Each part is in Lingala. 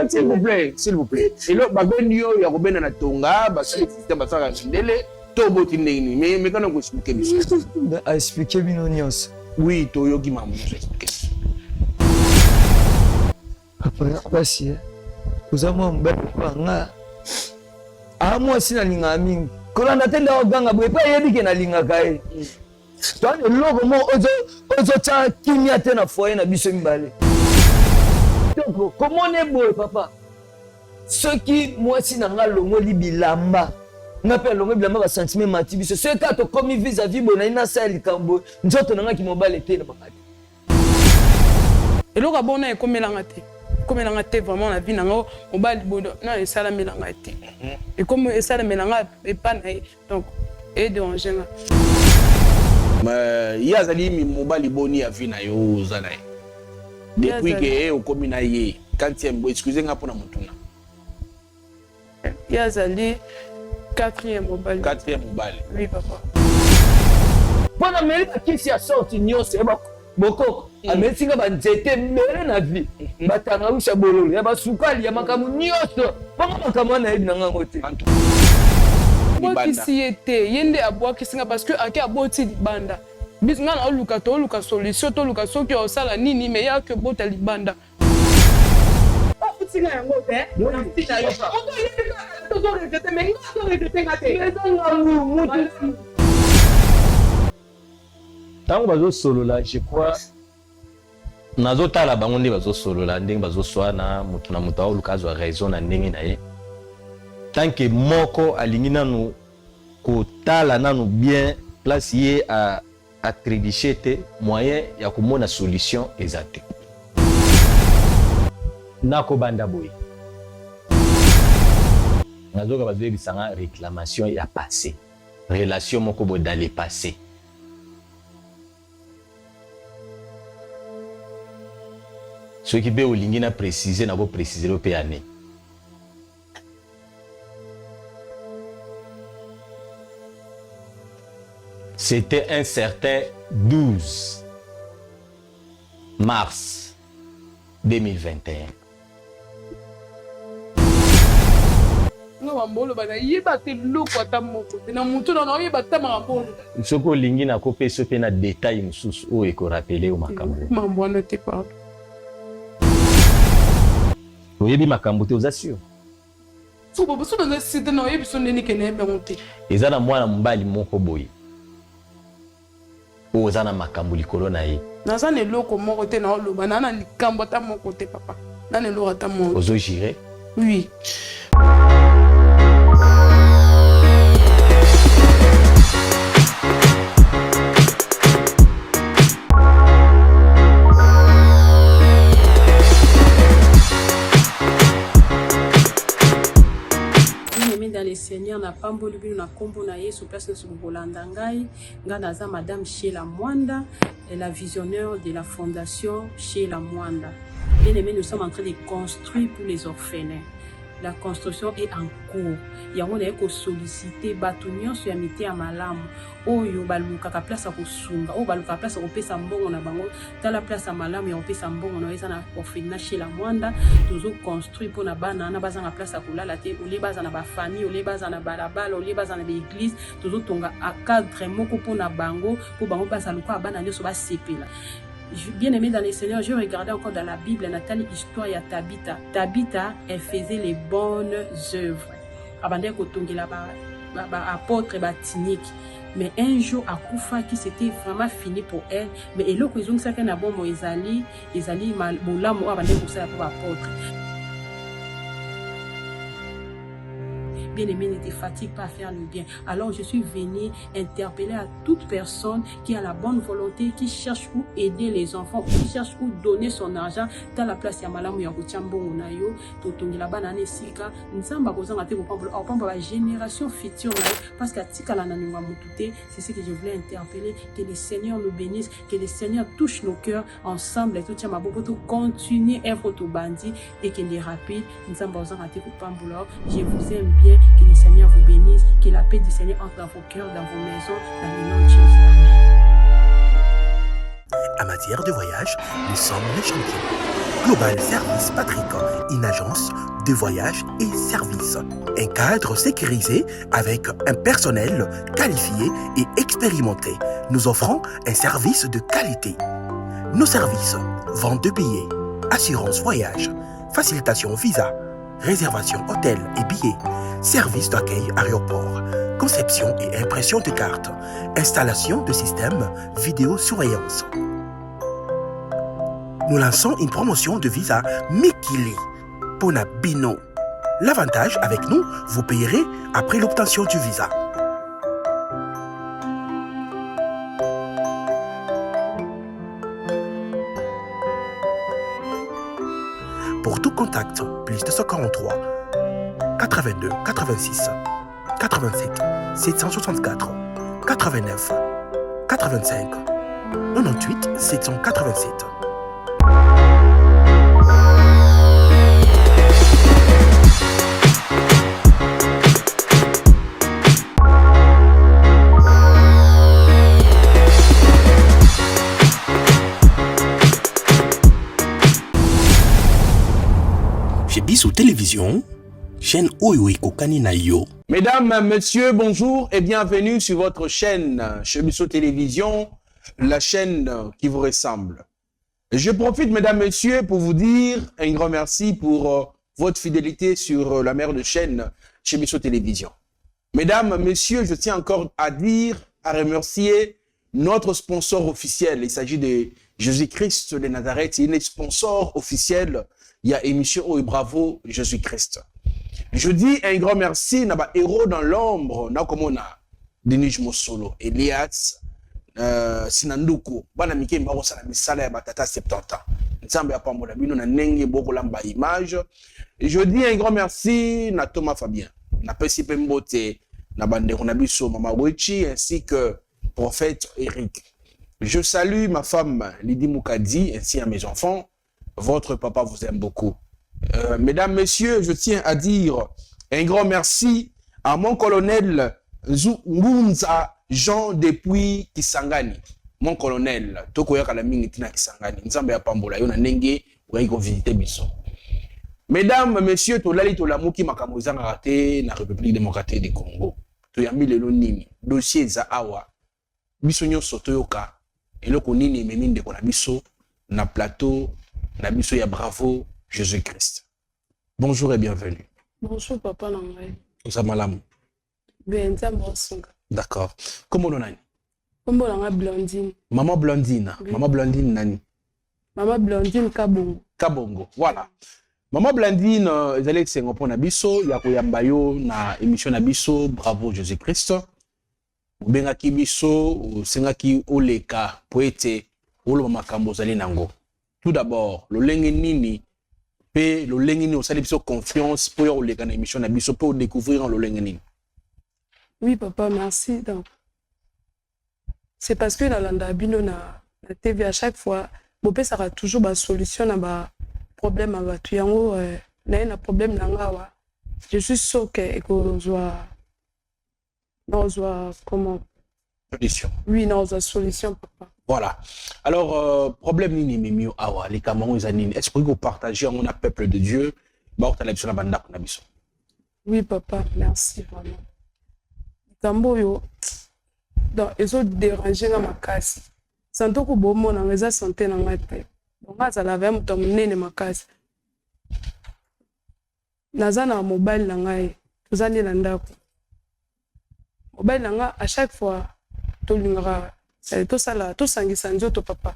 S'il vous plaît, s'il vous plaît. Et là, Babenio, il y a Robin à Tonga, Basile, système à Sarah Chindele, Tobo Tineni, mais quand on explique les choses. À expliquer Binonios. Oui, Toyo qui m'a expliqué. Après, passé. Vous avez un bel panga. Ah, moi, si la ligne à ming. Quand on attend la ganga, vous pas y dire que la ligne à gaé. Toi, le logo, moi, ozo tcha kimia tena foyer na biso mbale. Donc, comment on est beau, papa? Ceux qui, moi, si n'a longo libilamba. On appelle longo libilamba va sentiment mati. Ceux qui ont commis vis-à-vis, bon, na sa likambo. Nous autres, on a qui m'ont été na bakati. Et là, bon, on est comme l'angate. Comme l'angate, vraiment, la vie, on va le bon. Non, et ça, la mélangate. Et comme ça, la mélangate, et pas donc, et de en général. Mais il y a des mobile boni à vina yo zanaï. Depuis que au communal y quatrième, excusez-moi pour la montuna. Il y a des quatrième mobile. Quatrième mobile. Oui papa. Pour la mairie qui s'y a sorti nios c'est beaucoup. A médecin va jeter mêler na vie. Batanga usha bololo ya basukali ya makamu nios. Pas makamu na edi nanga ngote. Moi qui s'y était, yende à boire qui singa parce que à qui a boti banda. Bisnga na luka solution to luka so ki o sala nini mais ya que bota libanda. Oh futinga yango te. On fita yo. On doit y aller to regretter mais on doit regretter ngate. Mais on a mutu. Tant bazo solo là, je crois nazo tala bango nde bazo solo là ndenge bazo swana mutu na mutu luka zo raison na ndenge na ye. Tant que moko alingi nanu kotala nanu bien place yé à trédicher te moyen ya komona solution exacte. Nako banda boy. Nazoka bazoye bisanga réclamation ya passé. Relation moko bo dans le passé. Ce qui peut olingi na préciser na bo préciser le pe année. C'était un certain 12 mars 2021. Non, mbolo bana yeba te loko ata moko. Na mutu na yeba ta mambolo. Soko lingi na kopé so pe na détail mususu o eko rappeler o makambo. Mambo na te pas. Oyebi makambo te ozassure. So bobo so na site na yebi so neni kene be monte. Eza na mwana mbali moko boye. Ozana makambo likolo na ye. Naza ne loko moko te na oloba na na likambo ta moko te papa. Na ne loko ta moko. Ozo jire? Oui. Dans les seigneurs na pamboli bino na kombo na Yesu place na subolanda ngai naza madame Sheila Mwanda la visionnaire de la fondation Sheila Mwanda. Bien aimé, nous sommes en train de construire pour les orphelins. La construction est en cours. Yango na eko solliciter batunion sur amité ya malamu. Oyo baluka ka place ko sunga, o baluka place ko pesa mbongo na bango, tala place ya malamu ya pesa mbongo na eza na orphelinat chez la Mwanda, toujours construit pour na bana na baza na place ko lala te, ole baza na ba famille, ole baza na balabala, ole baza na église, toujours tonga a cadre moko pour na bango, pour bango baza luka bana nyoso ba sepela. Bien aimé dans les Seigneurs, je regardais encore dans la Bible, Nathalie, histoire ya Tabitha. Tabitha, elle faisait les bonnes œuvres. Avant d'être là apôtre batinique. Mais un jour, à Koufa, qui c'était vraiment fini pour elle. Mais elle a dit que ça n'a bon Ezali mal boula moi avant d'être ça pour apôtre. Bien aimé, ne te fatigue pas à faire le bien. Alors je suis venue interpeller à toute personne qui a la bonne volonté, qui cherche où aider les enfants, qui cherche où donner son argent dans la place ya malamu ya kuchambongo na yo, totongi la banane sika, nzamba kozanga te ko la génération future na yo parce que tika la nanunga mutute, c'est ce que je voulais interpeller, que le Seigneur nous bénisse, que le Seigneur touche nos cœurs ensemble et tout ça ma beaucoup continuer œuvre to bandi et que les rapides nzamba kozanga te ko pambola. Je vous aime bien. Que le Seigneur vous bénisse, que la paix du Seigneur entre dans vos cœurs, dans vos maisons, dans le nom de Jésus. Amen. En matière de voyage, nous sommes les champions. Global Service Patrick, une agence de voyage et services. Un cadre sécurisé avec un personnel qualifié et expérimenté. Nous offrons un service de qualité. Nos services, vente de billets, assurance voyage, facilitation visa, réservation hôtel et billets, service d'accueil aéroport, conception et impression de cartes, installation de système vidéosurveillance. Nous lançons une promotion de visa Mikili pour Nabino. L'avantage avec nous, vous payerez après l'obtention du visa. Pour tout contact, plus 243 82 86 87 764 89 85 98 787. Chez Bissou Télévision, chaîne Oyo Kokani na yo. Mesdames, messieurs, bonjour et bienvenue sur votre chaîne chez Bissou Télévision, la chaîne qui vous ressemble. Je profite, mesdames, messieurs, pour vous dire un grand merci pour votre fidélité sur la mère de chaîne chez Bissou Télévision. Mesdames, messieurs, je tiens encore à remercier notre sponsor officiel. Il s'agit de Jésus-Christ de Nazareth. Il est sponsor officiel. Il y a émission Oyo Bravo Jésus-Christ. Je dis un grand merci à nos héros dans l'ombre, comme on a Denis Mosolo, Elias, Sinanduku, bana mikemba ko sala misala ya batata 70 ans. Nzambe apambola bino na nenge boko lamba image. Et je dis un grand merci à Thomas Fabien, na pesi pembote, na bandeko na biso Mama Wechi ainsi que prophète Eric. Je salue ma femme Lydie Moukadi ainsi à mes enfants. Votre papa vous aime beaucoup. Mesdames, messieurs, je tiens à dire un grand merci à mon colonel Ngunza Jean depuis Kisangani. Mon colonel, Tokoyaka la mingi tina Kisangani. Nzambe ya pambola yo na nenge ko visiter biso. Mesdames, messieurs, tolali tolamuki makambo zanga raté na République démocratique du Congo. To yambi lelo nini dossier za awa. Biso nyonso toyoka eloko nini meminde ko na biso na plateau na biso ya Bravo Jésus-Christ. Bonjour et bienvenue. Bonjour papa Nangai. Osamalam. Ben Nzambosunga. D'accord. Comment on a? Comment on a Blondine? Maman Blondine. Oui. Maman Blondine nani? Maman Blondine Kabongo. Kabongo. Voilà. Maman Blondine, ezali sengopo na biso ya koyamba yo na émission na biso Bravo Jésus-Christ. Bengaki biso sengaki oleka poete olo makambo zali nango. Tout d'abord, le lengi nini pe le lengi nini osali biso confiance pour yo oleka na émission na biso pour découvrir le lengi nini. Oui papa, merci. Donc c'est parce que la landa bino na TV à chaque fois, bopé ça aura toujours ba solution na ba problème à batu yango na problème na ngawa. Je suis sûr que comment solution. Oui, non, solution papa. Voilà. Alors, problème nini mimio awa, les Camerounais zanini. Est-ce que vous partagez en un peuple de Dieu? Oui, papa, merci vraiment. Kamboyo, donc, ils ont dérangé dans ma casse. Santo ko bomo na ngeza santé na ngate. Donc, ça la veille muto munene ma casse. Nazana mobile na ngai, tozali na ndako. Mobile na nga à chaque fois tolingara to sala to sangisa nzoto papa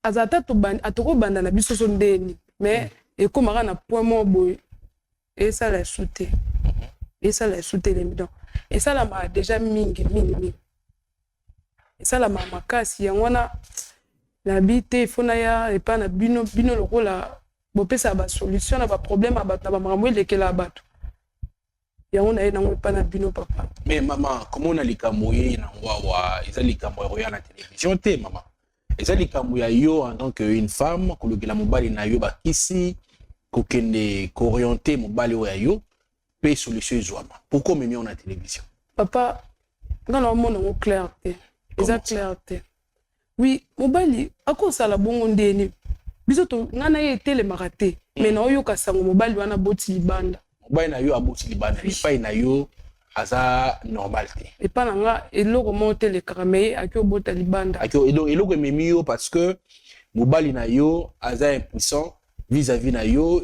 azata to ban atoko banda na biso so ndeni mais ekomaka na point mo boy et ça la souté les donc et ça la ma déjà mingi et ça la ma makasi yangona na bité fona ya et pas na bino lokola bopesa ba solution na ba problème abata ba makambo elekela bato yango na ena pas na bino papa. Mais maman, comment on a likamouye na wawa, ils a likamouye à la télévision té maman. Ils a likamouye yo en tant qu'une femme, que le mobali na yo ba kisi, ko kende ko orienter mobali wa yo, pe solution zouama. Pourquoi me mis on la télévision? Papa, quand on mon clarté, ils a clarté. Oui, mobali, à cause ça la bongo ndeni. biso to ngana ye etelemaka te me naoyoka sango mobali wana boti libanda mobali na yo aboti libanda epai na yo aza normal te epa na nga eloko moko telekaka me aki obota libanda eloko ememi yo parce que mobali na yo aza impuissant vis-à-vis na yo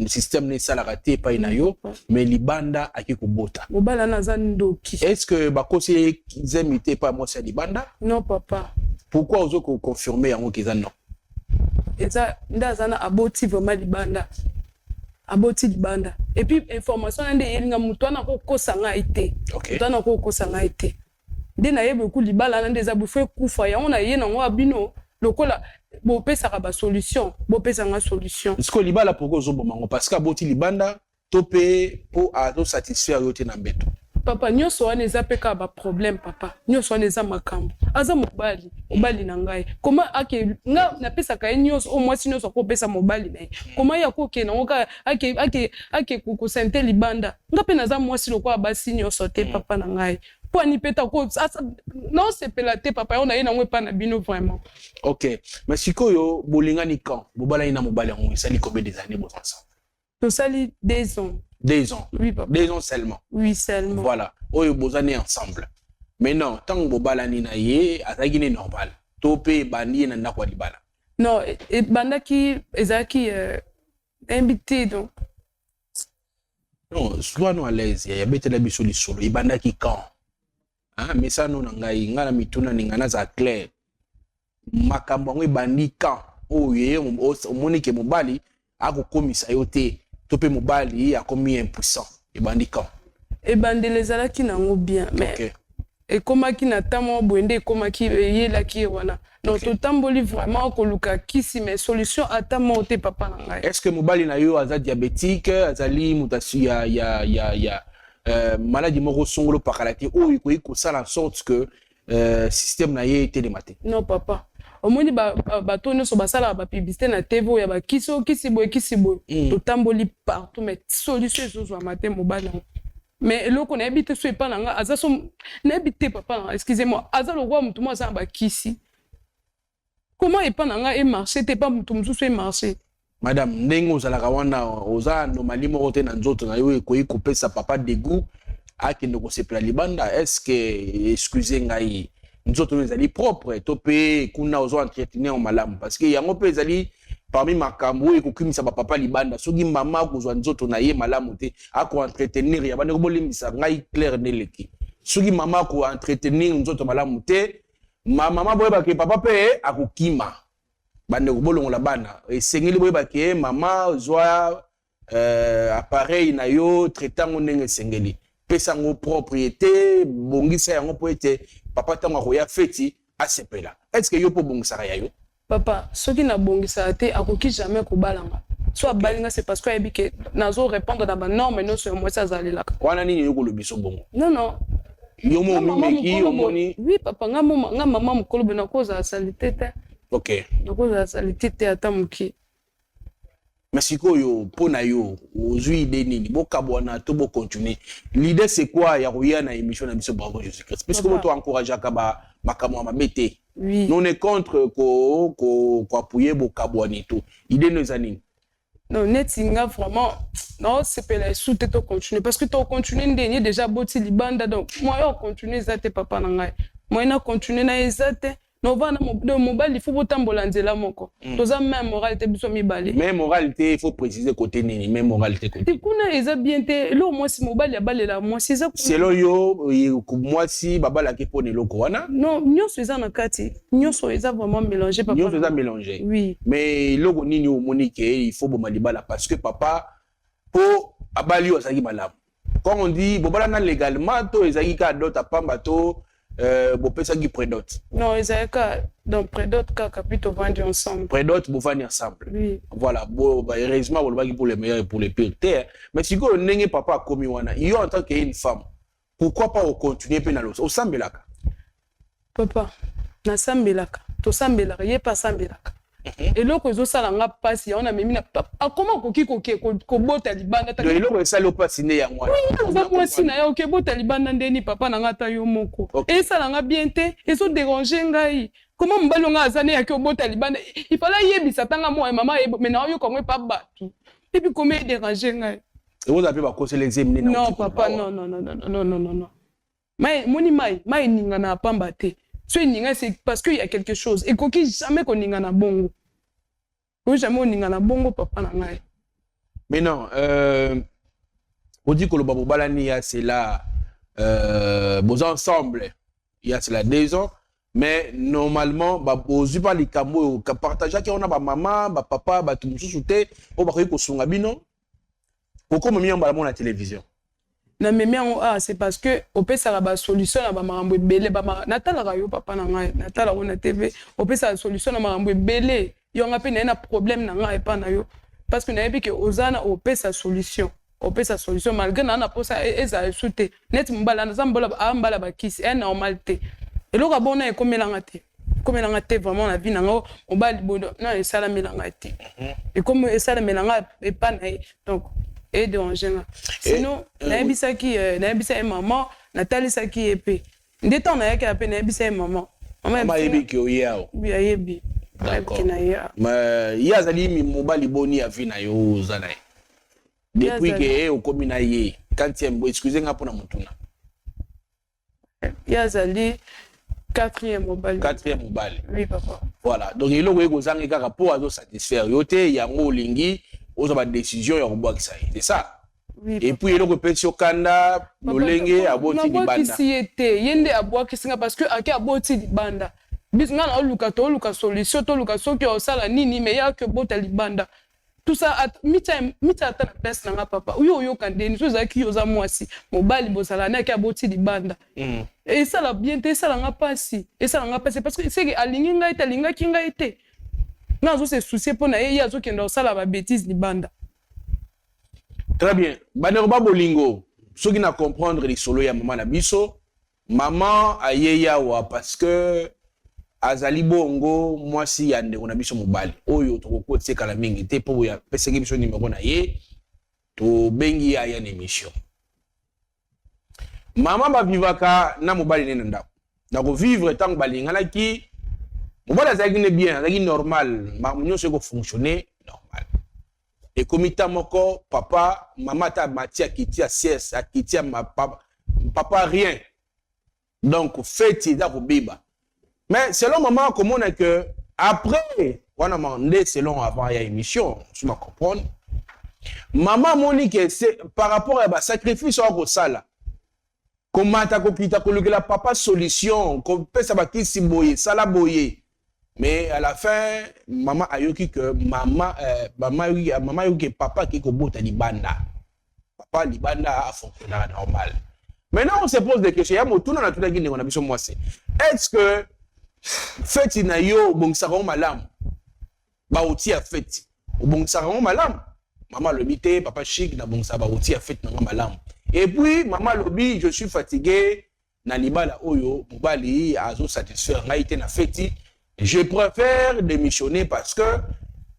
système nesalaka te epai na yo mais libanda aki kobota mobali wana aza ndoki est-ce que bakosi zemi te epai mwasi ya libanda non papa pourquoi ozo confirmer yango keza non eza nde aza na aboti vraiment libanda aboti libanda et puis information nde yelinga mutu wana kokosa ngai te mutu wana kokosa ngai te nde nayeba eku libala nde eza bufo ekufa yango na ye nango abino lokola bopesaka basolution bopesanga solution siko libala pourquoi ozoboma ngo parce que aboti libanda to mpe mpo azosatisfaire yo te na mbeto papa nyonso wana eza mpe kaka baproblème papa nyonso wana eza makambo aza mobali na ngai koma ake nga napesaka ye nyonso mwasi nyonso akopesa mobali na ye koma ye akokenda ngo kaka ake kokosente libanda nga mpe naza mwasi lokola basi nyonso te papa na ngai po ani peta ko naosepela te papa yango na ye nango epa na bino vraiment ok mais sikoyo bolingani quand bobalani na mobali yango esali combien des années boza ensemble tosali 2 ans 2 ans. Oui, papa. 2 ans seulement. Oui, seulement. Voilà. Oyo bozane ensemble. Maintenant, tant que bobalani na ye, azaki ne normal. Topé bandi na ndako libala. Non, et bandaki ezaki invité donc. Non, sois nous à l'aise. Ya bete la biso li solo. Ibandaki quand? Hein, mais ça non ngai ngana mituna ningana za clair. Makambo ngo bandi quand? Oh ye, omoni ke mobali akokomisa yo te. Topé mobali akomi impuissant ebandi quand ebandele ezalaki nango bien mais okay. ekomaki na tamo boende ekomaki eyelaki wana donc totamboli vraiment koluka kisi mais solution atamo te papa na ngai est-ce que mobali na yo aza diabétique azali mutasi ya maladie moko songolo pakala te oyo ikoki kosala en sorte que système na ye etelemate non papa omoni bato nyonso basalaka bapiblisité na tv oyo ya bakisi boye totamboli partout mais solution ezozwama te mobali yango mais eloko nayebi te so epa na nga aza so nayebi te papa na nga excusez-moi aza lokwa motu mo aza na bakisi comment epa na nga emarché te epa motu mosusu emarché madame ndenge ozalaka wana oza anomalie moko te na nzoto na yo ekoki kopesa papa dégoût akende kosepela libanda est-ce que excusez ngai nzoto ezali propre to pe kuna ozo entretenir malamu parce que yango pe ezali parmi makambo ekokimisa ba papa libanda soki mama kozwa nzoto na ye malamu te ako entretenir ya bana kobolimisa ngai clair neleki soki mama ko entretenir nzoto malamu te mama boyeba ke papa pe akokima bande kobolongola bana esengeli boyeba ke mama zwa appareil na yo traitant ndenge esengeli pesa ngo propriété bongisa yango po ete papa tango akoya feti asepela est-ce que yo po bongisaka ya yo papa soki na bongisaka te akoki jamais kobalanga so abalinga c'est parce que ayebi ke nazo répondre na banorme nyonso ya mwasi azalelaka wana nini yo kolobi so bongo non yo mo mimeki omoni oui papa nga mama mokolo be nakozala salite te ok nakozala salite te ata moki mais sikoyo mpo na yo ozwi ide nini bokabwana to bocontinue l'idée c'est quoi ya koya na émission na biso Bravo Jésus Christ parce que boto encourageaka makambo ya mabe te oui non est contre ko appuyer bokabwani to idée no eza nini non neti nga vraiment non sepela esu te to continuer parce que to continuer ndeni déjà boti libanda donc moi yo continuer eza te papa na ngai moi na continuer na eza te no va na mobile il faut botambola nzela moko toza même moralité biso mibale même moralité il faut préciser côté nini même moralité côté kuna eza bien te lo moi si mobile ya balela moi si eza selon yo moi si babala ke pone loko wana non nyonso eza na kati nyonso eza vraiment mélangé papa nyonso eza mélangé oui mais loko nini o monique il faut boma libala parce que papa po abali ozaki malamu quand on dit bobala na légalement to ezaki ka dota pamba to bopesaki prédote non ezalaka donc prédote kaka plutôt vendre ensemble prédote bovandi ensemble oui voilà bon heureusement bolobaki pour les meilleurs et pour les pires terre mais sikoyo ndenge papa akomi wana yo en tant qu'une femme pourquoi pas continuer pe na loso osambelaka papa nasambelaka tosambelaka ye pa sambelaka eloko ezosala nga pasi yaona memi na papa akoma okoki kobota libanda donc eloko esali opasi nde yango wana mwasi na ye okebota libanda ndeni papa na nga ata yo moko esala nga bien te ezodérange ngai comment mbalonga azane yake obota libanda il fallait yebisa tanga moi maman mais na yo comment pas batu et puis comment déranger ngai et vous avez pas causé les éminer non papa non mais moni mai ninga na pamba te so ninga c'est parce qu'il y a quelque chose et koki jamais ko ninga na bongo ko jamais ninga na bongo papa na ngai mais non on dit que le babou balani c'est là vos ensemble il y a cela 2 ans. Mais normalement, aux pas les camo, partager qui on a maman, papa, tout le monde souté, on va que son abino. Pourquoi me mis en balmon la télévision? Non mais c'est parce que au peut ça la solution à marambo belé ba natala rayo papa na ngai natala on a TV au peut ça solution à marambo belé yo nga pe na problème na ngai pa na yo parce que na yebi que ozana au peut sa solution malgré na posa eza souté net mbala na zambola ambala ba kisi est normalité. Et le rabon est comme l'angate vraiment la vie n'ango on va non et ça la mélangate et comme ça la mélangate et pas donc et de en général sinon n'abisa qui n'abisa maman Nathalie ça qui épée des temps na yaka peine n'abisa maman maman yebi ki oyao bi ayebi d'accord mais yazali mi mobali boni avi na yo zana depuis que au komina ye quand il excusez nga pona mutuna yazali 4e mobile. Oui, papa. Voilà. Donc, il y a des gens qui ont pour satisfaire. Il y a des décisions qui ont été prises. C'est ça. Oui, et puis, il y a des petits kanda, l'olenge, aboti di banda. Il y a des parce que aboti di banda. Bisna na luka solution, to luka so ki osala nini mais ya que bota li banda. Tout ça mita ta peste na papa. Uyo kandeni so za ki yoza mwasi. Mobali bosala na ki aboti di banda. Et ça la bien té ça la nga pasi. Et ça la nga pasi parce que c'est que alingi nga ita linga kinga ite. Na zo se soucier pona ye zo kenda osala ba bêtise di banda. Très bien. Banero ba bolingo. So ki na comprendre les solo ya maman na biso. Maman ayeya wa parce que azali bongo mwasi ya ndeko na biso mobali oyo toko tseka mingi te po ya pesenge biso numéro na ye to bengi ya émission mama ba vivaka na mobali nena ndako na ko vivre tant balingana ki mobali azali ne bien azali normal ma nyonso ko fonctionner normal et komita moko papa mama ta matia kitia sieste akitia papa rien donc fête da ko biba. Mais selon maman, comment on est que après, on a demandé selon avant l'émission, je me comprends. Maman Monique, c'est par rapport à un sacrifice au sala. Comment tu as compris que la papa solution, qu'on peut savoir qui si boyer, ça la boyer. Mais à la fin, maman a eu que maman eu que papa qui ko bota libanda. Papa libanda a fonctionné normal. Maintenant on se pose des questions. Il y a mon tour dans la toute la Guinée, on a vu sur moi c'est. Est-ce que fête na yo bon saron malam ba outi a fête bon saron malam maman le bité papa chic na bon sa ba outi a fête na malam et puis maman lobi je suis fatigué na libala oyo mobali azo satisfaire ngaité na fête je préfère démissionner parce que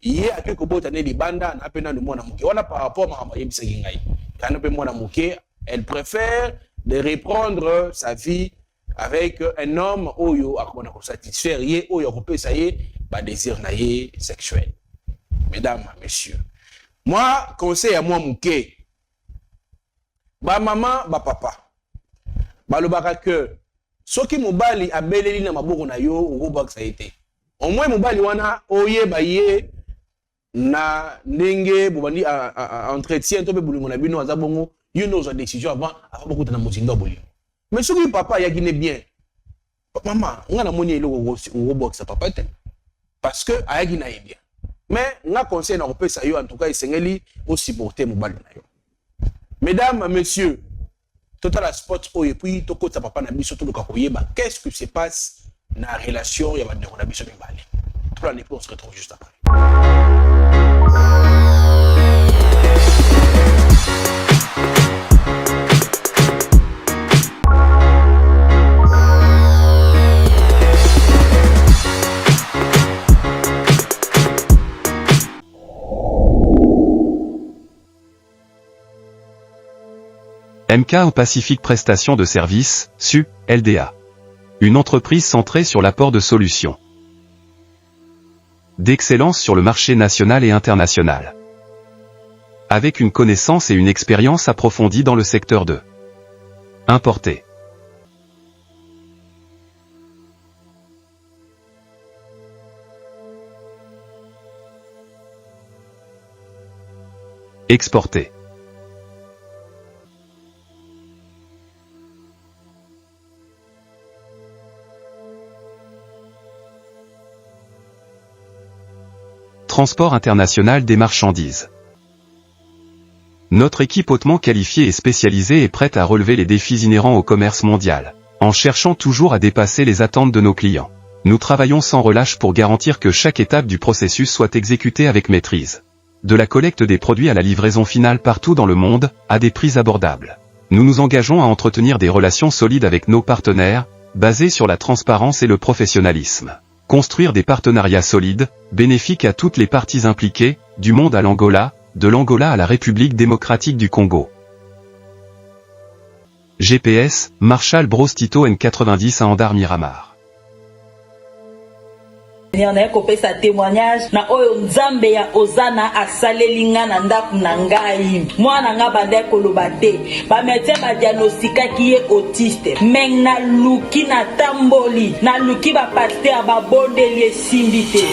il y a quelque chose année libanda na pena de mona muke on a par rapport à maman yebisa ngai kana pe mona muke elle préfère de reprendre sa vie avec un homme oyo akona ko satisfaire ye oyo ko pesa ye ba désir na ye sexuel. Mesdames, messieurs, moi conseil à moi muke ba maman ba papa ba lobaka que soki mobali abeleli na maboko na yo ngo ça été au moins mobali wana oye ba ye na ndenge bobandi entretien to be bulingo na bino azabongo you know sa décision avant beaucoup na mozindo bolingo. Mais si papa y a guiné bien, maman, on a monnaie le box papa parce que a guiné bien. Mais on a conseillé na repé ça yo en tout cas isengeli au supporter mobali na yo. Mesdames, messieurs, total sport o et puis to kota papa na biso to ka koyeba qu'est-ce qui se passe dans la relation ya ba ndeko na biso mibali. Tout la on se retrouve juste après. MK au Pacifique Prestation de Services, SU, LDA. Une entreprise centrée sur l'apport de solutions. d'excellence sur le marché national et international. Avec une connaissance et une expérience approfondie dans le secteur de importer, exporter, transport international des marchandises. Notre équipe hautement qualifiée et spécialisée est prête à relever les défis inhérents au commerce mondial, en cherchant toujours à dépasser les attentes de nos clients. Nous travaillons sans relâche pour garantir que chaque étape du processus soit exécutée avec maîtrise. De la collecte des produits à la livraison finale partout dans le monde, à des prix abordables. Nous nous engageons à entretenir des relations solides avec nos partenaires, basées sur la transparence et le professionnalisme. Construire des partenariats solides, bénéfiques à toutes les parties impliquées, du monde à l'Angola, de l'Angola à la République démocratique du Congo. GPS, Marshal Bros Tito N90 à Andar Miramar. Na kopesa témoignage na oyo nzambe ya ozana asalelinga na ndaku na ngai mwana nga bande koloba te ba médecin ba diagnostikaki ye autiste meng na luki na tamboli na luki ba pasteur ba bondeli esimbi te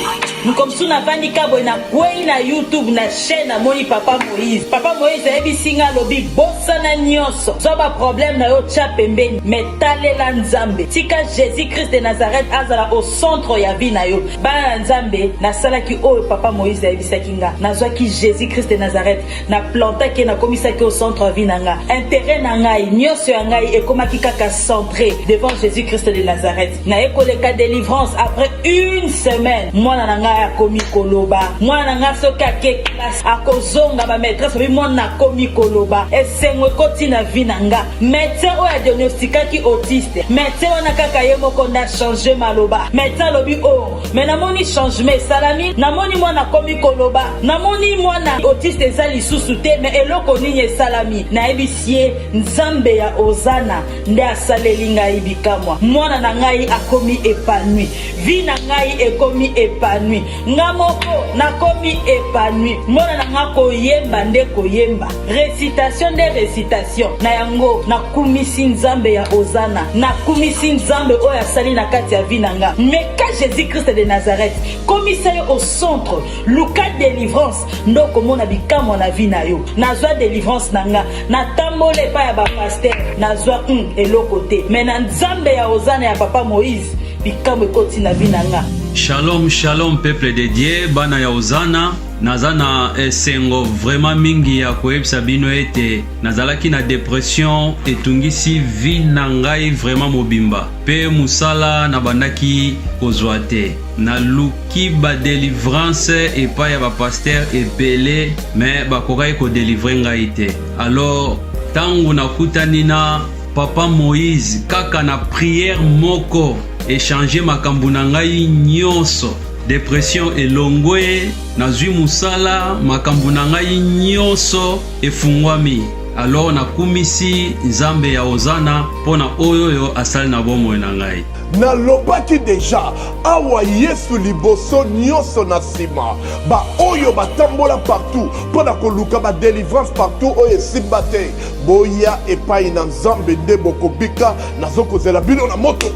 nkomsu na vandi kabwe na kwei na YouTube na chaîne na moni Papa Moïse ebisinga lobi bossa na nyonso so ba problème na yo tcha pembeni metalela nzambe tika Jésus Christ de Nazareth azala au centre ya vie na yo bana nzambe nasalaki oyo Papa Moïse ayebisaki nga nazwaki Jésus Christ de Nazareth na plantaki na komisaki au centre ya vie na nga intérêt na ngai nyonso ya ngai ekomaki kaka centré devant Jésus Christ de Nazareth na ekoleka délivrance après une semaine mwana na ngai akomi koloba mwana na ngai soki ake classe akozonga ba maîtresse obi mwana akomi koloba esengo ekoti na vie na nga médecin oyo adiagnostikaki autiste médecin wana kaka ye moko nda changer maloba médecin lobi oh namoni changement salami namoni mwana komi koloba namoni mwana autiste eza lisusu te mais eloko nini esalami nayebisie nzambe ya ozana nde asaleli ngai bikamwa mwana na ngai akomi épanoui vie na ngai ekomi épanoui nga moko nakomi épanoui mwana na nga koyemba nde koyemba récitation nde récitation na yango nakumisi nzambe ya ozana nakumisi nzambe oyo asali na kati ya vie na nga mais ka Jésus Christ de Nazareth commissaire au centre luka délivrance ndoko mona bikamwa na vie na yo nazwa délivrance nanga na tambole pa ya ba pasteur nazwa eloko te mais na nzambe ya ozana ya Papa Moïse bikamwa ekoti na vie nanga. Shalom shalom peuple de Dieu bana ya ozana nazana esengo vraiment mingi ya koyebisa bino ete nazalaki na dépression etungisi vie na ngai vraiment mobimba pe musala na bandaki kozwa te naluki ba délivrance epai ya ba pasteur ebele mais bakokaki kodélivre ngai te alors tango nakutani na Papa Moïse kaka na prière moko échanger makambo na ngai nyonso dépression elongwe nazwi musala makambo na ngai nyonso efungwami alors nakumisi nzambe ya ozana pona oyo asali na bomoi na ngai nalobaki deja awa yesu liboso nyonso na nsima baoyo batambola partout mpona koluka badelivrance partout oyo esimba te boya epai na nzambe nde bokobika nazokozela bino na moto.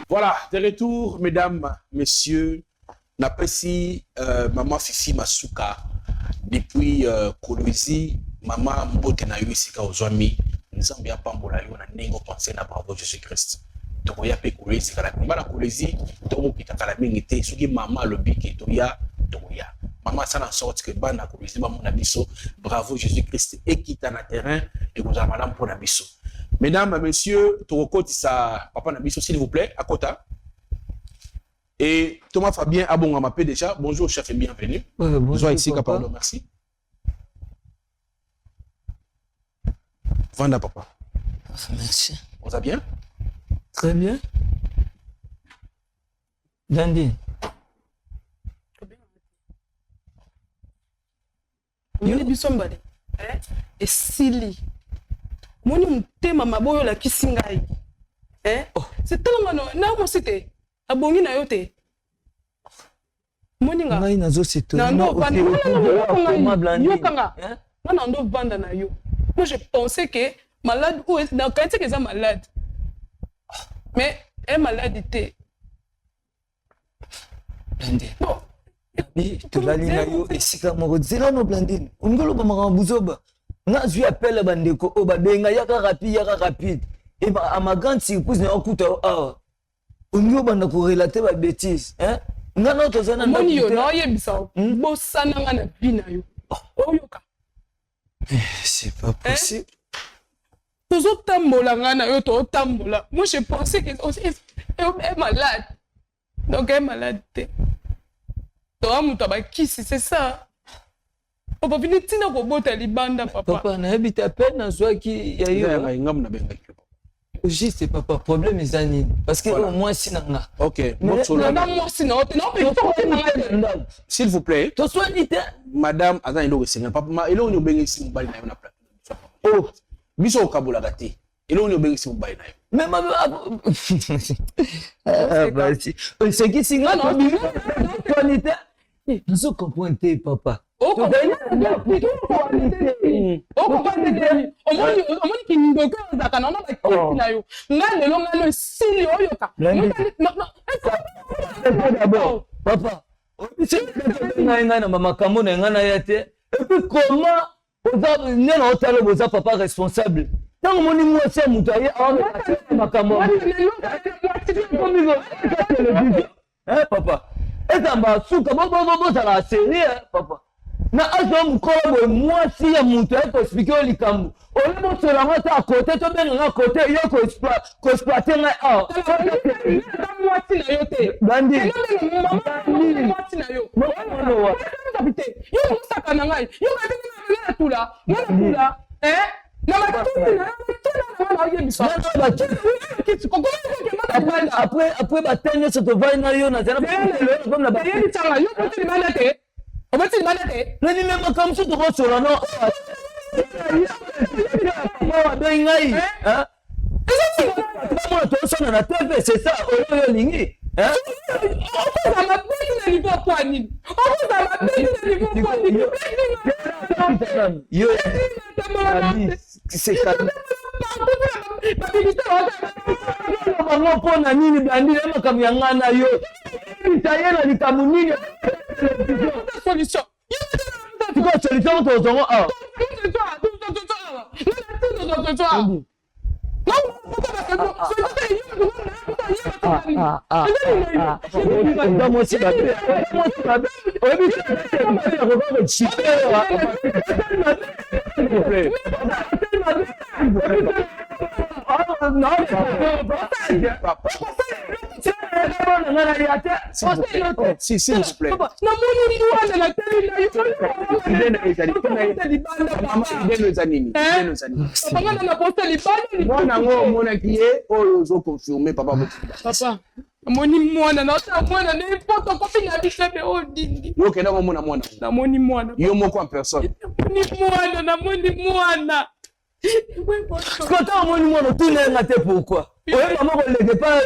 Voilà, de retour, mesdames, messieurs. Napesi maman Fifi Masuka depuis Kolwezi, maman Mbote na Yusika Ozwami, nzambe ya pambola yo na ndenge pensé na bravo Jésus Christ. Donc ya pe Kolwezi kala mbala Kolwezi to pita kala mingi te soki maman lobiki to ya. Maman ça en sorte que bana Kolwezi ba mon abiso bravo Jésus Christ et quitte na terrain et vous avez madame pour abiso. Mesdames, messieurs, Torokoti sa papa Nabiso, s'il vous plaît, à Kota. Et Thomas Fabien Abonga m'appelle déjà. Bonjour, chef, et bienvenue. Bonjour ici, papa. Merci. Vanda, papa. Merci. Vous allez bien? Très bien. Dandi. Yoni bisombale. Et sili. Moni mutema maboyo la kisingai. C'est tellement na mo c'était. Abongi na yote. Moni nga. Ngai nazo c'est Non, ndo vanda na yo. Moi je pensais que malade ou dans quand c'est que malade. Mais elle malade était. Bon. Bi tulali na yo esika moko zela no Blandine. Ungolo ba makambuzoba. Na zui appelle bandeko o ba benga yaka rapide. Et bah à ma grande surprise na okuta ah. Ungolo banda ko relater ba bêtise, hein? Ngana tozana na moni yo na yebisa. Bo sana ngana bina yo. Oyoka. C'est pas possible. Toujours tambola ngana yo to tambola. Moi je pensais que elle est malade. Donc elle est malade. Toi muta ba kisi c'est ça. Papa vini tina ko bota libanda papa. Papa na habite à peine na zwa ki ya yo. Ngam na benga. Juste papa problème ezani parce que au moins sinanga. OK. S'il vous plaît. To soit dit madame azan elo senga papa elo ni obenga isi mobali na yo na place. Oh, biso kabula gati. Elo ni obenga isi mobali na yo. Mais ma vas-y. C'est qui singa non qualité. Nous comprendre papa. Oh, comprendre ki ndoka zaka na ba kiti na yo. Ngale lo ngalo sili oyoka. D'abord, papa. Nga na mama kamona nga na yate. Et puis comment oza nena otalo boza papa responsable. Tant moni moi c'est mutaye a makambo. Hein papa. Et ça m'a souka bon ça la série papa. Na azo mukolo moi si ya mutu ko expliquer likambo. On mo sera moi à côté to ben na côté yo ko exploiter na ah. Moi si na yo te. Bandi. Moi si na yo. Yo musaka na ngai. Yo ka na tula. Na après batanye ce to vai na yo na tena comme la baye tanga yo ko ti malate o ba ti malate na ni même comme si to ko sora no moi ben ngai hein moi to sona na TV c'est ça o lingi hein o ko ma beti na niveau kwani o ko ma beti na niveau kwani yo c'est ça Mama pona nini Blandine ema kamyanga na yo. Itayela likamunini. Solution. Quoi solution to zongo ah. Si, s'il vous plaît. Papa, moni mwana na ta mwana ne poto kopi na bisebe odindi. Yo kenda ko mona mwana. Na moni mwana. Yo moko en personne. Moni mwana na moni mwana. Quand on moni mwana tout n'est pas pourquoi. Ouais maman on le pas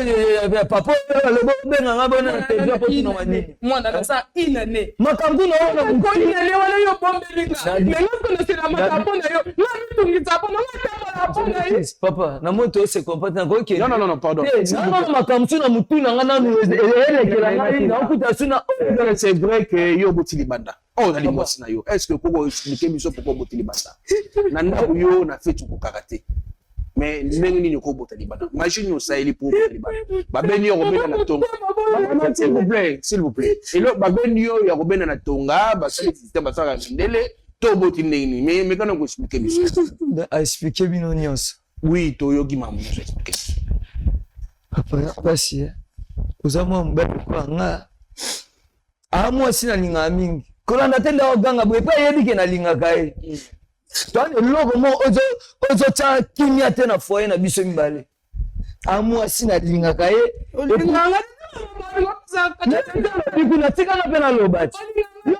papa le ben nga bona te doit pas no mani. Mwana na sa inane. Makambu na ona ko inane wala yo bombe linga. Mais lorsque c'est la makambu na yo, na mitungiza po na makambu na yo. Papa, na moto se comporte encore que non, pardon. Non, makambu na mutu na ngana no na okuta suna. C'est vrai que yo botili banda. Oh, na limosi na yo. Est-ce que koko expliquer biso pourquoi botili banda? Na ndaku yo na fait tu ko karaté. Mais ndenge nini ko botali banda? Imagine yo ça il pour botali banda. Ba beni yo robena na tonga. S'il vous plaît. Et là ba beni yo ya robena na tonga, ba sali système ba sala ndele to botili ndenge nini. Mais kana ko expliquer biso. A expliquer bino nyonso. Oui, to yo gi mamu so expliquer. Papa basi. Uzamwa mbele kwa nga. Amwa sina linga mingi. Kolanda tenda oganga bwe pa yebike na linga kai. Toi le logo mo ozo cha kimia tena foyer na biso mibale. Amwa sina linga kai. Linga natikanga mpe naloba ti yo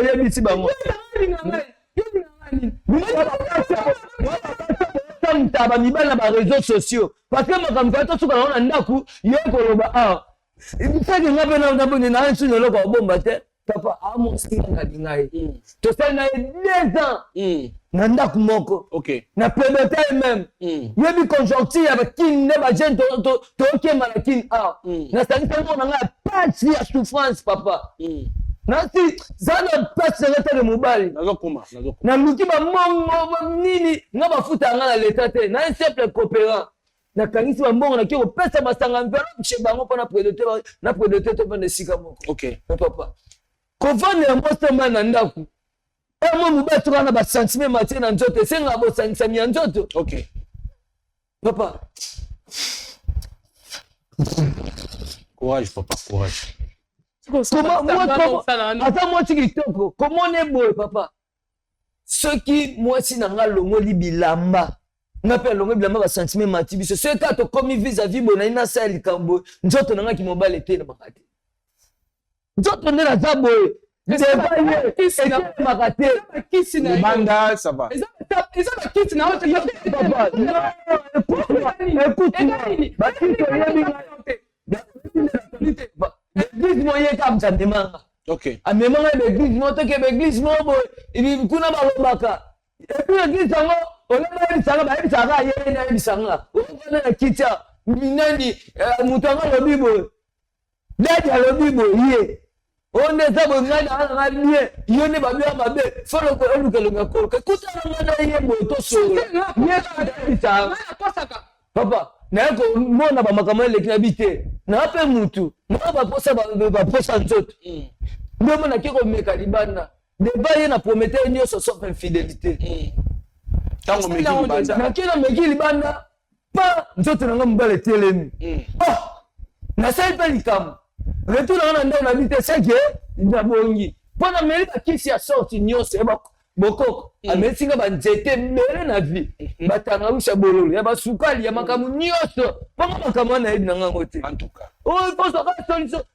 yebisi bango mutaba mibali na bareseau sociaux parce que makambo tosuka nango na ndako yo koloba awa seke nga mpe na nsu neloko obomba te papa amosinga lingai tosali na ye 2 ans na ndako moko na puberté même yebi conjoncture ya bakini nde bagene tokema na kini awa nasangisa ngo na ngai pasi ya souffrance papa nasi zana pasi na tele mobali na luki bamongo nini nga bafuta nga na leta te na un simple coopérant nakangisi bambongo naki kopesa masanga mpe chez bango mpo na prédoté to mpe na esika moko papa kovanda ya mosema na ndako emo mobali toka na basentime matie na nzoto esenga bosangisami ya nzoto papa courage papa courage ata mwasi kitoko komona eboye papa soki mwasi na nga longoli bilamba nga mpe alongoli bilamba basentime mati biso soki kaka tokomi vis-à-vis boye nai nasala likambo nzoto na nga kimobali etelemaka te nzoto nde naza boye etelemaka te libanda ça va eza bakiti na oyo l'église moye kamza ndemanga amemanga l'église mo toke l'église mo boye kuna balobaka epuis l'église yango olema yebisanga bayebisaka ye na yebisanga okana na kitya nani moto yango alobi boye dadi alobi boye ye oyo nde eza boye ngai nanga bien yo nde babia mabe fo olukelonga koloka ekutana nga na ye boye tosolo ye kayebisanga papa naye komona bamakambo eleki na bi te naa mpe mutu naa baposa nzoto nde omonaki komeka libanda deba ye na promete nyonso sauf infidélité naki nameki libanda mpa nzoto nanga mobali etelemi nasali mpe likambo retour nanga na ndako na bi te seke nabongi mpo nameli bakisi ya sorti nyonso bokoko amesinga banzete mbele na vie batangawisa bololo ya basukali ya makambo nyonso mpongo makambo wana yebi na ngango te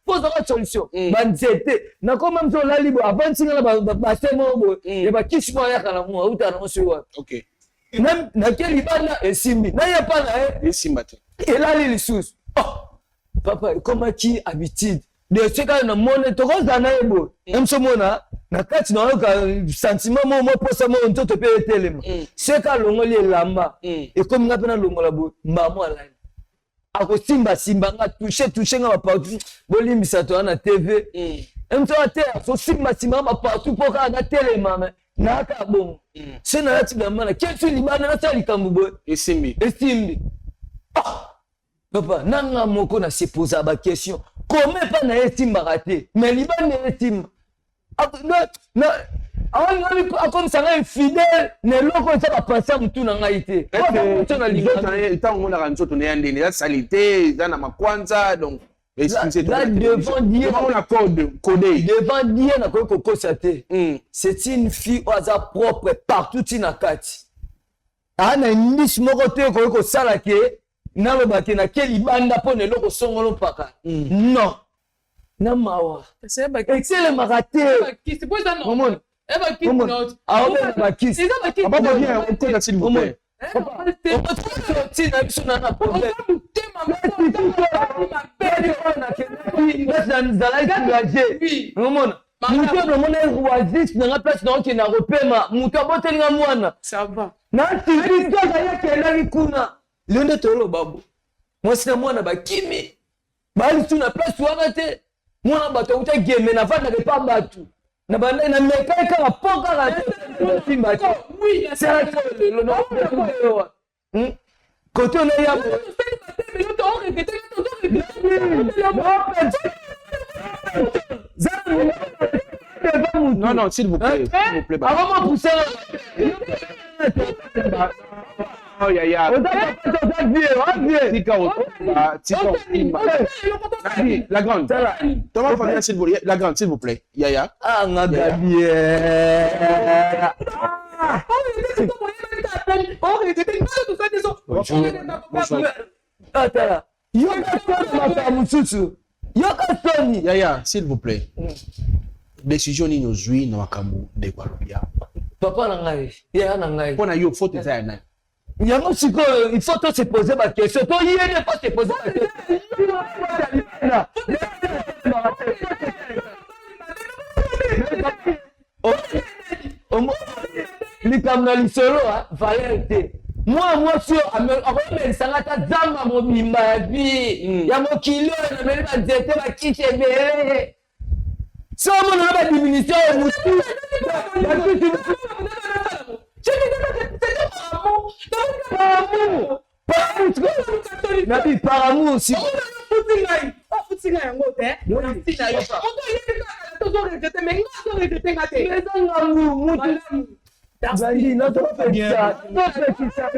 pozaka solution banzete nakoma mso olali bo avansinga na basemo bo ya bakisi mo ayaka na mo auta na mo sowa nake libanda esimbi naye pa na ye esimba te elali lisusu papa ekomaki habitude de seka na mone tokozala na ye boye emso mona na kati nayoka sentiment mo moposa mo nzoto mpe etelema seka alongoli elamba ekomi nga mpe nalongola boye mbamo alali akosimbasimba nga touche nga bapartout bolimbisa toya na tv emso ate akosimbasimba nga bapartout mpo kaka natelema naaka bongo se nalati bilamba na kesu libanda nasala likambo boye esimbi papa nanga moko na se posa baquestion kome mpa na ye esimbaka te mais libanda esimba akomisanga infidèle na eloko eza bapense ya motu na ngai te ntango omonaka nzoto na ya ndeni eza sali te eza na makwanza donc devant Dieu nakoki kokosa te c'est une fille oyo aza propre partout tina kati aa na ndisi moko te okoki kosala ke nalobake nake libanda mpo na eloko songolo mpaka non na mawa etelemaka te omona aobena bakisi na biso na problème nazalaki engagé omona mutu omona oasis nanga place naokenda kopema mutu abotelinga mwana nasiritoka yakendaki kuna leo nde toloba bo mwasi na mwana bakimi balisu na place wana te mwana bato akuta geme na vanda kepa bato na banda na mekai kaka po kaka simba te lelo na kote ona ya non s'il vous plaît avant moi pousser la grande, Thomas Fabien, s'il vous plaît. La grande, s'il vous plaît. Yaya. Ah, on a gagné. yoka soni makambo mosusu yoka soni Yaya, s'il vous plaît. Décision ni nozui na makambo de Kwalobia. papa na ngai ya na ngai Pona yo faute eza ya nani? yango sikoyo il faut se poser ma question to yene pas se poser ma question likambo na lisolo valeur te moi sio akomelisanga ta zamba mobimba ya vi ya mokili oyo nameli banzete bakiti ebele so omona badiminisio ya motu nabi par amour si ofutinga yango te onafutina yo oto yebi kaka tozoregrete me nga toregretenga te eza ngambu mutu Zali, non, tu fais ça. Non, tu fais ça.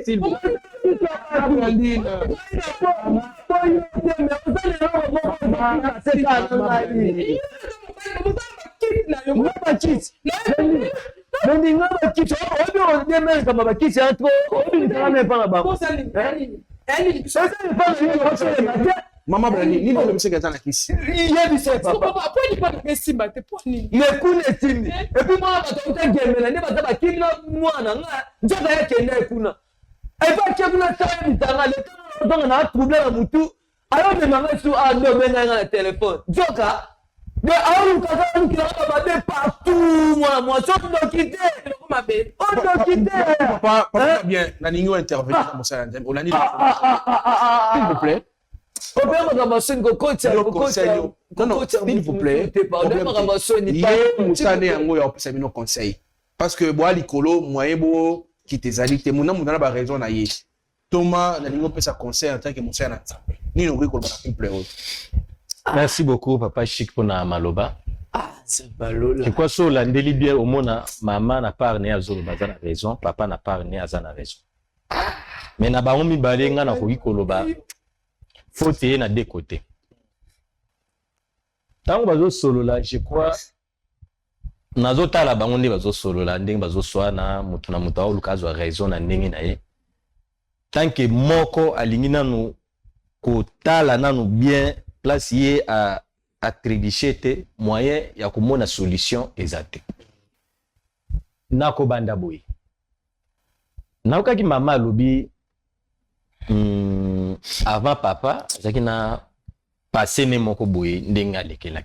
S'il vous plaît. Maman Brani, ni le monsieur qui est en acquis. Il y a du sexe. Papa, pourquoi il pas de simba te poni? Mais kuna timi. Et puis moi on va gemela ne bata bakina mwana nga. Njoka yake na kuna. Et pas que kuna ça mitanga le temps na problème mutu. Alors me manga su a ndo benga na téléphone. Njoka de awu kaka kila ba de partout moi so ndo quitter. Ma belle. On ndo quitter. Papa bien, na ningo intervenir dans mon salon. On a dit s'il vous plaît. Non, s'il vous plaît. Conseil. Parce que moi, l'icolo, moi, qui t'es allé, t'es mon nom, on a raison na yé. Thomas, na lingo peut sa conseil en tant que mon cher Nathan. Ni non, oui, qu'on va couple. Merci beaucoup, papa Chic, pour na maloba. Ah, c'est balola. Je crois que sur l'andeli bien au mona, maman n'a pas né à Zolo, bazana raison, papa n'a pas né à Zana raison. Mais na baomi balenga na koki koloba. Faut essayer na deux côtés. Tant que bazo solo là, je crois nazo tala bango nde bazo solo là, ndenge bazo swana mutu na mutu olukazo a raison na ndenge na ye. Tant que moko alingi nanu ko tala nanu bien place ye a attribuer moyen ya komona solution exacte. Nako banda boy. Naokaki mama lobi avant papa, zaki na passé ne moko boye ndenga lekela.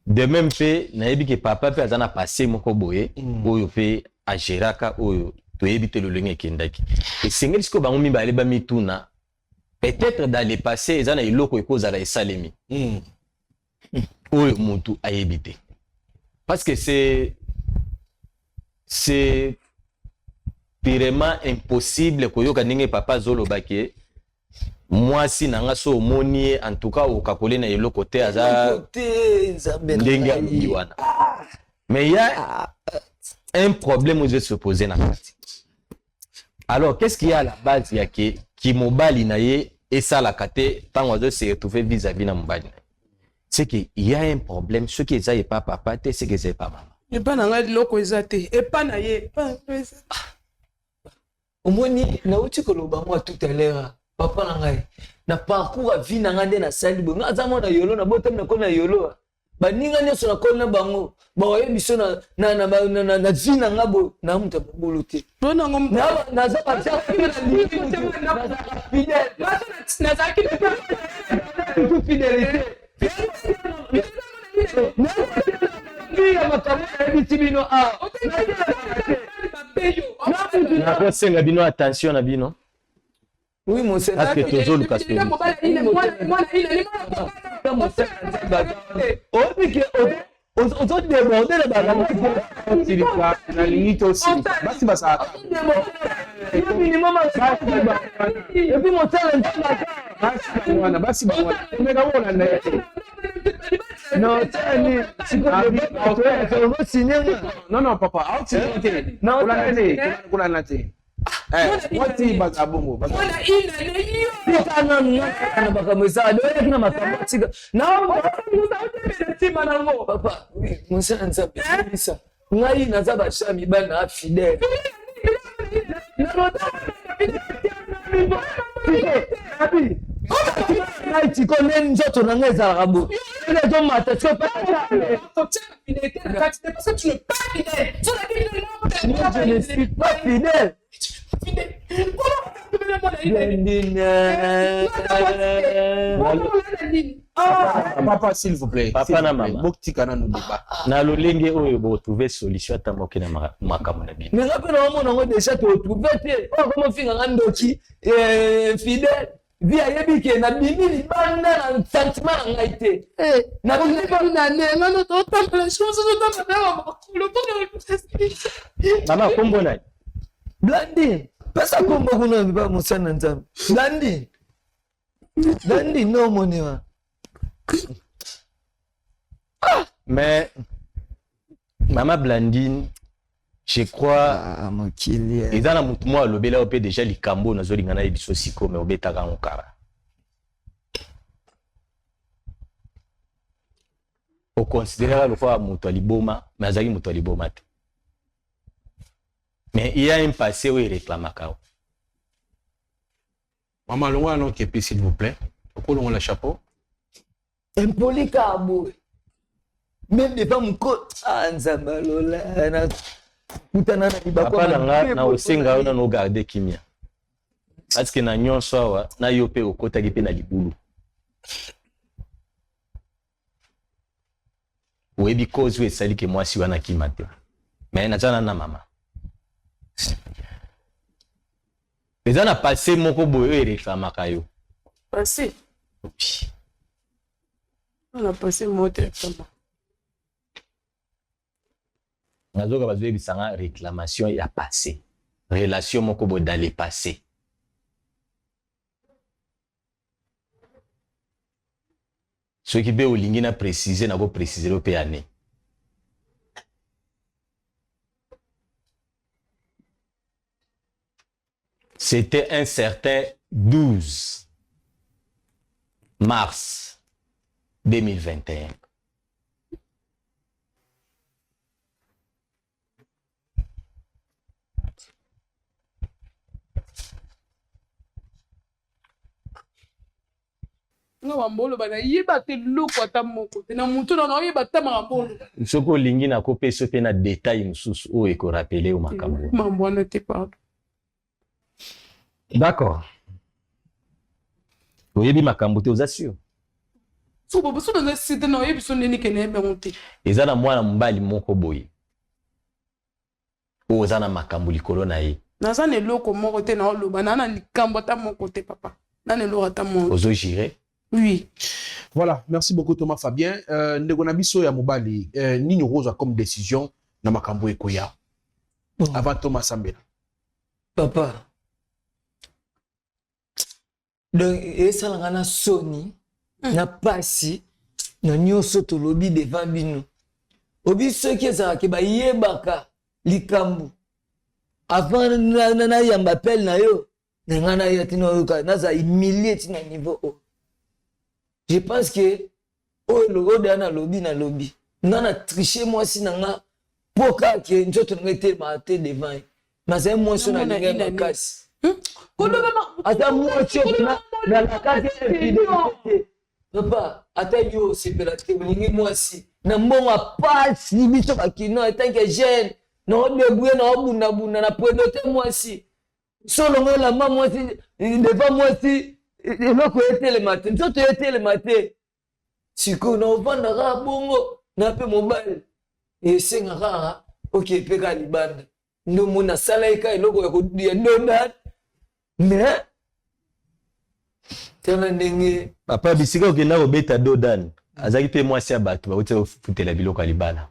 De même fait, na yebi que papa pe azana passé moko boye, oyo pe ageraka oyo to yebite le lenge kendaki. Et singeli sko bango mibale ba mituna. Peut-être dans le passé, ezana iloko ekoza la esalemi. Oyo mutu ayebite. Parce que c'est purement impossible koyoka ndenge papa zolo bake moi si nanga so moni en tout cas au kakole na yelo côté aza ndenge wana. Mais il y a un problème où je se poser na partie. Alors qu'est-ce qu'il y a à la base ya ki mobali na ye et ça la kate tant on se retrouver vis-à-vis na mobali. C'est que il y a un problème ce qui est pas papa c'est que c'est pas maman. Et pas na ngai loko ezate et pas na ye. Omoni na uti koloba moi tout à l'heure papa na ngai na parcours à vie na ngande na sali bo ngaza mona yolo na botem na kona yolo ba ninga nyoso na kona bango ba oye biso na zina ngabo na muta buluti bona ngom na za pa cha na za ki tout fidélité ya makambo ya bitibino a na ko senga bino attention na bino. Oui mon sœur. Parce que toujours le casse. On demander la bagarre. La limite aussi. Basi basa. Le minimum et puis mon sœur basi bwana. Mais là on a non, non, papa. Non, on a naté. What is Bazabongo? Papa, mon sœur, ça. Ngai naza bashami bana fidèle. tikone nzoto na ngai ezalaka bo ezomata je ne suis pas fidèle. Papa, s'il vous plaît. Papa na maman. Na lolenge oyo bo trouver solution ta moke na makambo na bino. Mais rappelle au monde déjà te trouver oh comment finga ndoki fidèle via yebike na bimi libanda na sentiment na ngai te na bimi na nenga no to tampa chose to tampa le bon mama kombo na Blandine pesa kombo kuna biba musana nzambe Blandine no monewa. Mais Maman Blandine, je crois il y a un mouvement lobela opé déjà les cambo na zoli ngana biso siko mais obeta ka ngokara. O considérer le quoi muto liboma, mais azali muto liboma te. Mais il y a un passé où il réclame kao. Maman Longa non qui s'il vous plaît. Pourquoi on la chapeau? Impoli kabo. Même des femmes côte Nzambalola na kutana na libako na osenga ona no garder kimia. Parce que na nyonso awa na yo pe okota ki pe na libulu. Oyebi cause we sali ke mwasi wana kimate. Mais na tana na mama. Les gens ont passé mon cobo et réclamaka yo. Passé. On a passé mon téléphone. Nazoka bazwe bisanga réclamation ya passé. Relation mon cobo dans le passé. Ce qui peut olingi na préciser na go préciser le pe année. C'était un certain 12 mars 2021. Nga wambolo bana yeba te loko ata moko te na mutu na yeba ta mambolo. Soko lingi na ko peso pe na détail mususu o eko rappeler o makambo. Mambo na te pardon. D'accord. Oyebi makambo te ozassure. So bobo so na site na oyebi so neni kene be monte. Eza na mwana mbali moko boye. Oza na makambo likolo na ye. Naza ne loko moko te na oloba na likambo ta moko te papa. Na ne loko ta moko. Ozo jire. Oui. Voilà, merci beaucoup Thomas Fabien. Ndeko na biso ya mobali nini rose comme décision na makambo ekoya. Avant Thomas Sambela. Papa. Donc esalanga na soni na pasi na nyoso to lobi devant bino. Obi soki ezala ke ba yebaka likambo. Avant na yamba appel na yo. Ngana yatino ka na za humilier tina niveau o. Je pense que oh le gode ana lobby na lobby. Nana tricher moi si nanga poka ke njoto ngete ma te devant. Mais c'est moi sur na linga makasi. Ata moi chokna na la kati fidélité. Papa, ata yo c'est belate lingi moi si. Na mbonga pas ni biso bakino tant que jeune. Na deboué na bunda na prédoter moi si. Solo la maman si devant moi si. Eloko ete le matin, nzoto ete le matin. Siko na ovanda ka bongo na pe mobile. E senga ka OK peka libanda. Ndo mona sala eka eloko ya kodia ndonda. Mais tena ndenge papa bisika okenda kobeta dodan. Azaki pe mwasi ya bato ba uti futela biloko ya libala.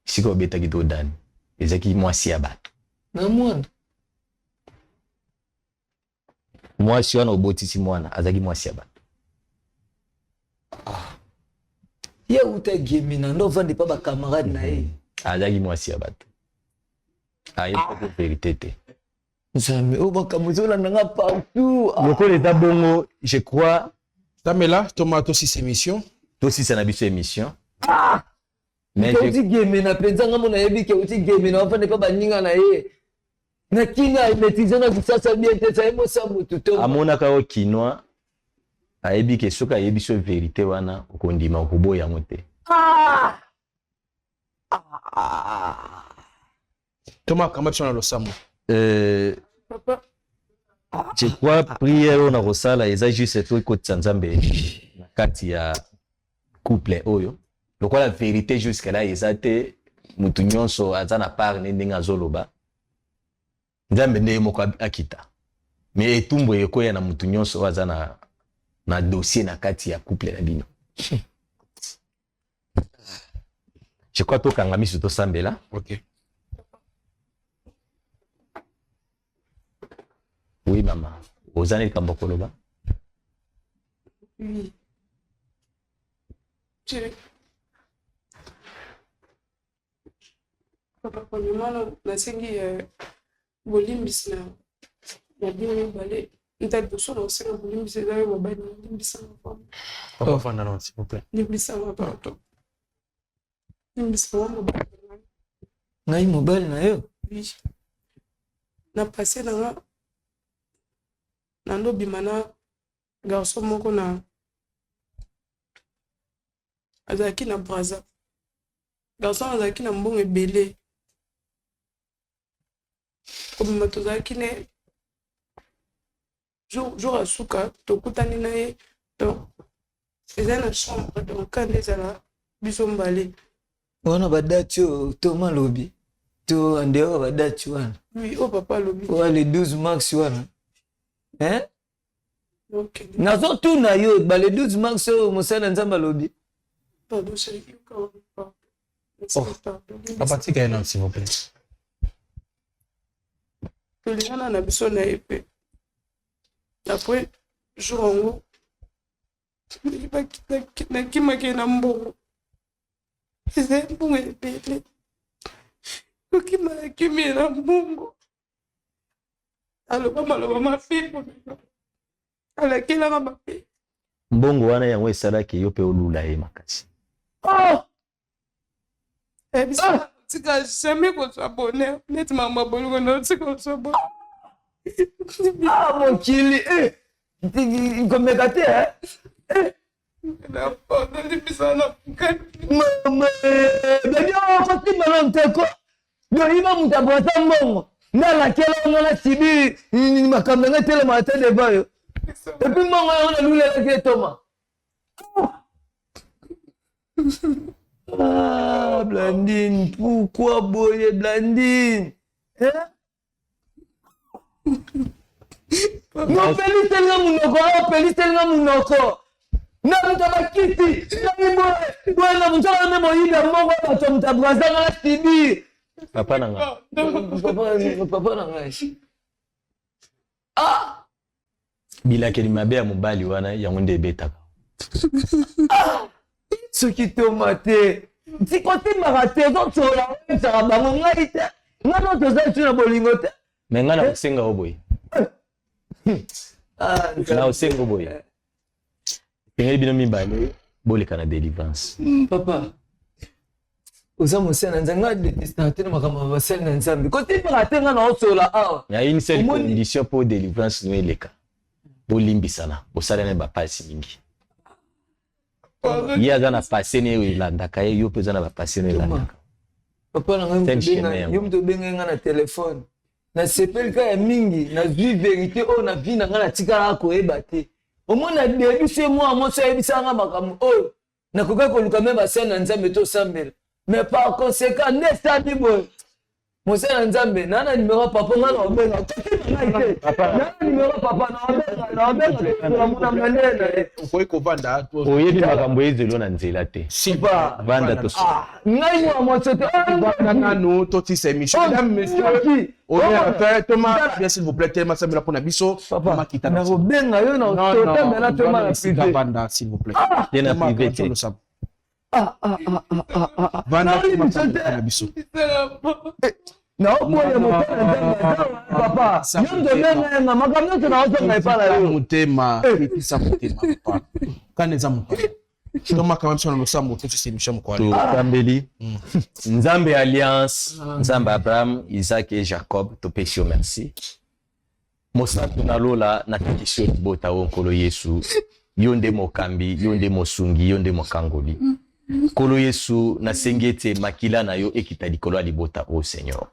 Bisika obeta ki dodan. Ezaki mwasi ya bato. Na mwana mwasi wana obotisi mwana azaki mwasi ya bato. ya uta gemina ndo vandi pa ba camarade na ye. Azaki mwasi ya bato. Aye pas de vérité te. Nzambe o ba kamuzola nanga partout. Lokole ta bongo, je crois Tamela Thomas aussi cette émission. Aussi ça na biso émission. Mais uti gemina penza ngamo na yebi ke uti gemina vandi pa ba ninga na ye. na kinga maîtriser na kisasa bien te ça emo sa mutu to amonaka o kinois ayebi ke soka ayebi so vérité wana okondima okoboya yango te. Thomas kama tuna lo samo Papa je crois prière on a kosala eza juste to ko tsanzambe na kati ya couple oyo lokola vérité jusqu'à là eza te mutu nyonso aza na part ndenge azoloba nzambe nde moko akita mais etumbu ekoya na mutu nyonso aza na dossier na kati ya couple na bino. Je crois tokanga miso tosambela. OK. Oui maman, ozana likambo koloba? Oui. Papa premièrement nasengi bolimbisi na bino mibale nta liboso na osenga bolimbisi eza yo mobali limbisanga Papa fanda non s'il vous plaît. limbisanga pardon limbisanga mobali ngai mobile na yo. oui na passé nanga nando bima na garçon moko na azalaki na braza garçon azalaki na mbongo ebele kobima tozalaki ne jour asuka tokutani na ye donc eza na chambre donc kanda ezala biso mbale wana badati oyo toma lobi to andeo badati wana. oui o papa lobi le 12 mars wana hein ok nazo tuna yo ba le 12 mars oyo mosala nzamba lobi. pardon chérie pardon. Papa tika non s'il vous plaît. tolingana na biso na ye mpe après jour yango nakimaki na mbongo eza mbongo ebele kokima nakimi na mbongo aloba maloba mabe alakelanga mabe Mbongo wana yango esalaki yo mpe olula ye makasi. ebisa tika jamais kozwa bonheur neti mama bolingo na tika kozwa bonheur. Mokili komeka te mama bebi okotima na nteko yoyiba mutu abwata mbongo nalakela ngo na sibi makambo yango etelema te deba yo epi mbongo yango nalulelaki etoma. Blandine, pourquoi boye Blandine? Pelisa munoko. Na mutaba kiti. Na mboe. Bwana mutaba na moyida mbongo bato mutabraza na tibi. Papa nanga. Papa nanga. Bilakeli mabe ya mobali wana yango nde ebetaka. Soki tomate. Tikoti marate zotola nzara bango ngai te. Ngano toza tuna bolingo te. Mais ngana kusenga oboy. Na osenga oboy. Ngeli bino mibale boleka na délivrance. Papa. Oza mosena nzanga detestateur makamba basel na nzambi. Koti marate ngana osola awa. Ya une seule condition pour délivrance no eleka. Bolimbisana. Bosala na ba pasi mingi. Il y a dans la passé Irlanda, il y a dans la passé Irlanda. Papa nanga yumto benga na téléphone. Na sepel ka ya mingi, na vie vérité o na vie nanga na tika ko ebate. Omona debi se moi mo so ebisanga makamu o. Na koka ko luka memba sena nzambe to sambela. Mais par conséquent, nesta bibo. Mosela nzambe nana numéro papa ngana obenga. Nana numéro papa na obenga. Mona manena. Okoyi kovanda. Oyebi makambo ezelo na nzela te. Sipa vanda to. Ngai mo mosote. Vanda no toti c'est Michel. Mesdames, messieurs. Honneur Thomas, bien s'il vous plaît, tellement ça me la pona biso. Papa kita na obenga yo na tota mais na Thomas na privé. Vanda s'il vous plaît. Tena privé te. Vanda na biso. Na okoya motema papa yondo benga makambo to na ozo na ipala yo motema kisa motema papa kaneza motema Thomas quand même sur le sambo tout c'est Michel quoi. Tokambeli. Nzambe Alliance, Nzambe Abraham, Isaac et Jacob, topesio merci. Mosantu na lola na tikisio bota onkolo Yesu. Yonde mokambi, yonde mosungi, yonde mokangoli. Kolo Yesu na sengete makila na yo ekita likolo alibota o Seigneur.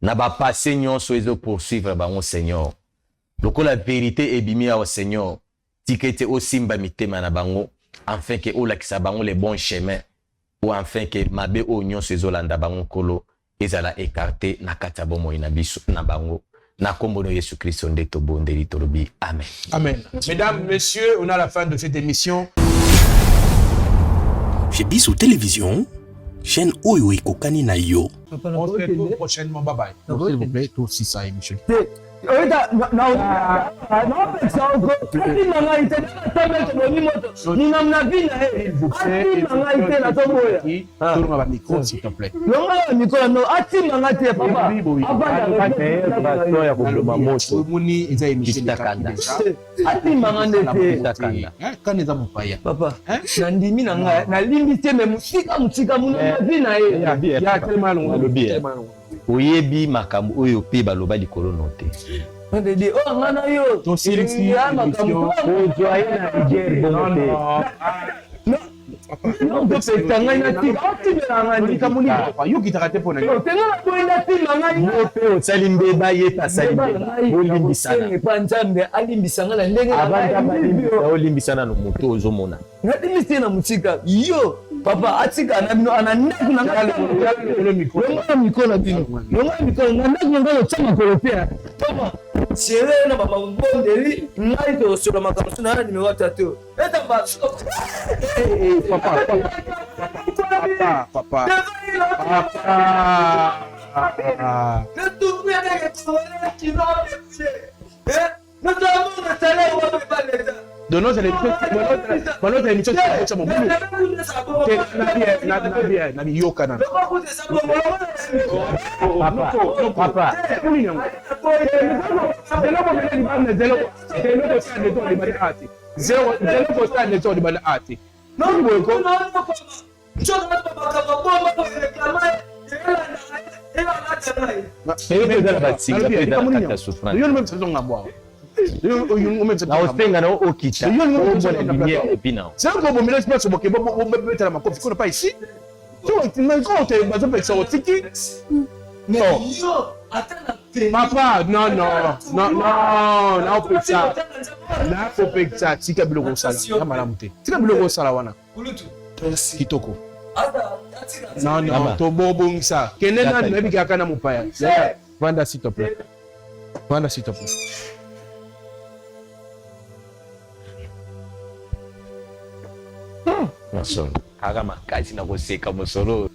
Na ba passé nyonso ezo poursuivre ba mon Seigneur. Lokola vérité ebimi au Seigneur. Tikete o simba mitema na bango afin que o lakisa bango les bons chemins ou afin que mabe o nyonso ezolanda bango kolo ezala écarté na kata bomo ina biso na bango. Na kombo de Jésus Christ nde to bondeli tolobi. Amen. Amen. Mesdames, messieurs, on a la fin de cette émission. Chez Bissou Télévision, chaîne Oyo Kokani na yo. On se retrouve prochainement. Bye bye. S'il vous plaît, tout aussi ça, Michel. Oyebi makambo oyo pe baloba likolo note. Ndede oh ngana yo to silisi makambo joye na Niger bongote. Non de petanga na ti atimela ngani kamuni yo kitakate pona yo tenga ko ina ti ngani pe o salimbe ba yeta salimbe olimbisana ne panzambe alimbisanga na ndenge abanda malimbisa olimbisana no moto ozomona ngati misena mutika yo papa atika na bino ananda kuna ngalo mikolo bino longa mikolo nganda ngalo chama kolopea papa sere na mama mbondeli ngai to solo makamsu na ni mewata to eta ba papa de nos élections, na osenga na okita c'est un gros moment espace au Québec on peut mettre la macof qu'on pas ici tu mais quand tu vas faire ça au tiki non papa non on peut ça là faut pas ça tika biloko sala ya malamu te tika biloko sala wana kitoko non to bobongisa kenena na bika kana mupaya vanda s'il te plaît Nasolo kaka makasi na koseka mosolo